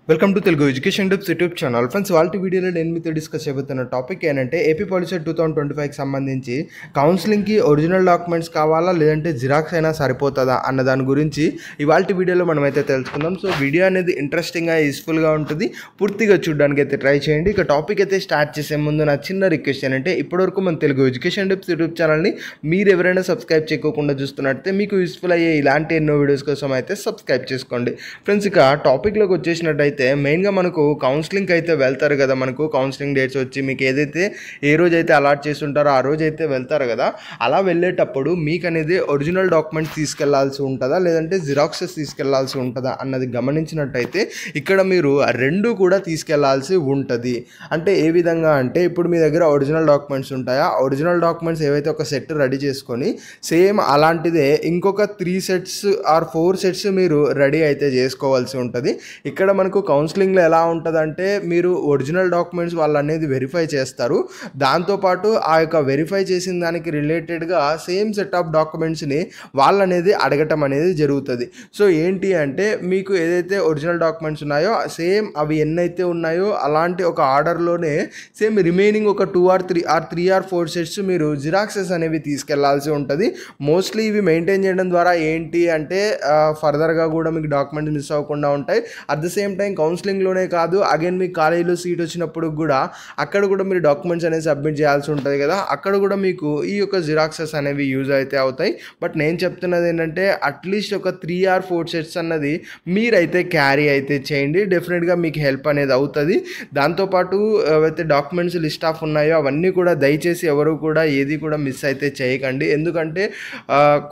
Welcome to Telugu education tips YouTube channel. Friends, వాళ్ళ వీడియోలో నేను మీతో డిస్కస్ చేయబోతున్న టాపిక్ ఏంటంటే ఏపీ పాలిసీ 2025కి సంబంధించి కౌన్సిలింగ్కి ఒరిజినల్ డాక్యుమెంట్స్ కావాలా లేదంటే జిరాక్స్ అయినా సరిపోతుందా అన్న దాని గురించి ఇవాళ వీడియోలో మనమైతే తెలుసుకుందాం. సో వీడియో అనేది ఇంట్రెస్టింగ్గా యూస్ఫుల్గా ఉంటుంది, పూర్తిగా చూడడానికి అయితే ట్రై చేయండి. ఇక టాపిక్ అయితే స్టార్ట్ చేసే ముందు నా చిన్న రిక్వెస్ట్ ఏంటంటే ఇప్పటివరకు మన తెలుగు ఎడ్యుకేషన్ టిప్స్ యూట్యూబ్ ఛానల్ని మీరు ఎవరైనా సబ్స్క్రైబ్ చేయకుండా చూస్తున్నట్టే మీకు యూస్ఫుల్ అయ్యే ఇలాంటి ఎన్నో వీడియోస్ కోసం అయితే సబ్స్క్రైబ్ చేసుకోండి. ఫ్రెండ్స్, ఇక టాపిక్లోకి వచ్చేసినట్టయితే మెయిన్గా మనకు కౌన్సిలింగ్కి అయితే వెళ్తారు కదా. మనకు కౌన్సిలింగ్ డేట్స్ వచ్చి మీకు ఏ రోజైతే అలాట్ చేస్తుంటారో ఆ రోజు అయితే వెళ్తారు కదా. అలా వెళ్ళేటప్పుడు మీకు అనేది ఒరిజినల్ డాక్యుమెంట్స్ తీసుకెళ్లాల్సి ఉంటుందా లేదంటే జిరాక్సెస్ తీసుకెళ్లాల్సి ఉంటుందా అన్నది గమనించినట్టయితే ఇక్కడ మీరు రెండు కూడా తీసుకెళ్లాల్సి ఉంటుంది. అంటే ఏ విధంగా అంటే ఇప్పుడు మీ దగ్గర ఒరిజినల్ డాక్యుమెంట్స్ ఉంటాయా, ఒరిజినల్ డాక్యుమెంట్స్ ఏవైతే ఒక సెట్ రెడీ చేసుకొని సేమ్ అలాంటిదే ఇంకొక 3 సెట్స్ ఆర్ 4 సెట్స్ మీరు రెడీ అయితే చేసుకోవాల్సి ఉంటుంది. ఇక్కడ మనకు కౌన్సిలింగ్లో ఎలా ఉంటుందంటే మీరు ఒరిజినల్ డాక్యుమెంట్స్ వాళ్ళు అనేది వెరిఫై చేస్తారు. దాంతోపాటు ఆ యొక్క వెరిఫై చేసిన దానికి రిలేటెడ్గా సేమ్ సెట్ ఆఫ్ డాక్యుమెంట్స్ని వాళ్ళు అనేది అడగటం అనేది జరుగుతుంది. సో ఏంటి అంటే మీకు ఏదైతే ఒరిజినల్ డాక్యుమెంట్స్ ఉన్నాయో సేమ్ అవి ఎన్నైతే ఉన్నాయో అలాంటి ఒక ఆర్డర్లోనే సేమ్ రిమైనింగ్ ఒక 2 or 3 or 4 సెట్స్ మీరు జిరాక్సెస్ అనేవి తీసుకెళ్లాల్సి ఉంటుంది. మోస్ట్లీ ఇవి మెయింటైన్ చేయడం ద్వారా ఏంటి అంటే ఫర్దర్గా కూడా మీకు డాక్యుమెంట్స్ మిస్ అవ్వకుండా ఉంటాయి. అట్ ద సేమ్ టైం కౌన్సిలింగ్లోనే కాదు, అగైన్ మీకు కాలేజీలో సీట్ వచ్చినప్పుడు కూడా అక్కడ కూడా మీరు డాక్యుమెంట్స్ అనేది సబ్మిట్ చేయాల్సి ఉంటుంది కదా. అక్కడ కూడా మీకు ఈ యొక్క జిరాక్సెస్ అనేవి యూజ్ అయితే అవుతాయి. బట్ నేను చెప్తున్నది ఏంటంటే అట్లీస్ట్ ఒక 3 or 4 సెట్స్ అన్నది మీరైతే క్యారీ అయితే చేయండి. డెఫినెట్గా మీకు హెల్ప్ అనేది అవుతుంది. దాంతోపాటు ఏవైతే డాక్యుమెంట్స్ లిస్ట్ ఆఫ్ ఉన్నాయో అవన్నీ కూడా దయచేసి ఎవరు కూడా ఏది కూడా మిస్ అయితే చేయకండి. ఎందుకంటే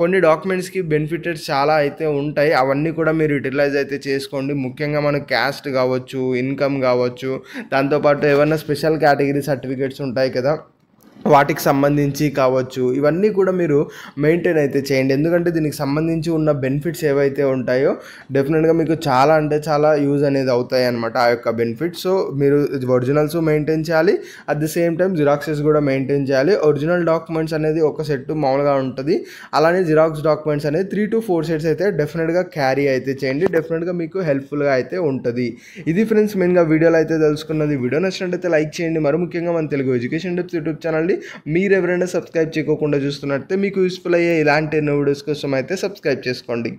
కొన్ని డాక్యుమెంట్స్కి బెనిఫిటెడ్స్ చాలా అయితే ఉంటాయి. అవన్నీ కూడా మీరు యూటిలైజ్ అయితే చేసుకోండి. ముఖ్యంగా మనకు క్యాస్ట్ కావచ్చు, ఇన్కమ్ కావచ్చు, దాంతోపాటు ఏమైనా స్పెషల్ కేటగిరీ సర్టిఫికేట్స్ ఉంటాయి కదా, వాటికి సంబంధించి కావచ్చు, ఇవన్నీ కూడా మీరు మెయింటైన్ అయితే చేయండి. ఎందుకంటే దీనికి సంబంధించి ఉన్న బెనిఫిట్స్ ఏవైతే ఉంటాయో డెఫినెట్గా మీకు చాలా అంటే చాలా యూజ్ అనేది అవుతాయి అన్నమాట ఆ యొక్క బెనిఫిట్స్. సో మీరు ఒరిజినల్స్ మెయింటైన్ చేయాలి, at the same time xeroxes కూడా మెయింటైన్ చేయాలి. ఒరిజినల్ డాక్యుమెంట్స్ అనేది ఒక సెట్ మామూలుగా ఉంటుంది, అలానే జిరాక్స్ డాక్యుమెంట్స్ అనేది 3 to 4 సెట్స్ అయితే డెఫినెట్గా క్యారీ అయితే చేయండి. డెఫినెట్గా మీకు హెల్ప్ఫుల్గా అయితే ఉంటుంది. ఇది ఫ్రెండ్స్ మెయిన్గా వీడియోలో అయితే తెలుసుకున్నది. వీడియో నచ్చినట్టయితే లైక్ చేయండి. మరి ముఖ్యంగా మన Telugu education tips YouTube channel మీరు ఎవరైనా సబ్స్క్రైబ్ చేయకుండా చూస్తున్నట్టే మీకు యూస్ఫుల్ అయ్యే ఇలాంటి ఎన్నో వీడియోస్ కోసం అయితే సబ్స్క్రైబ్ చేసుకోండి.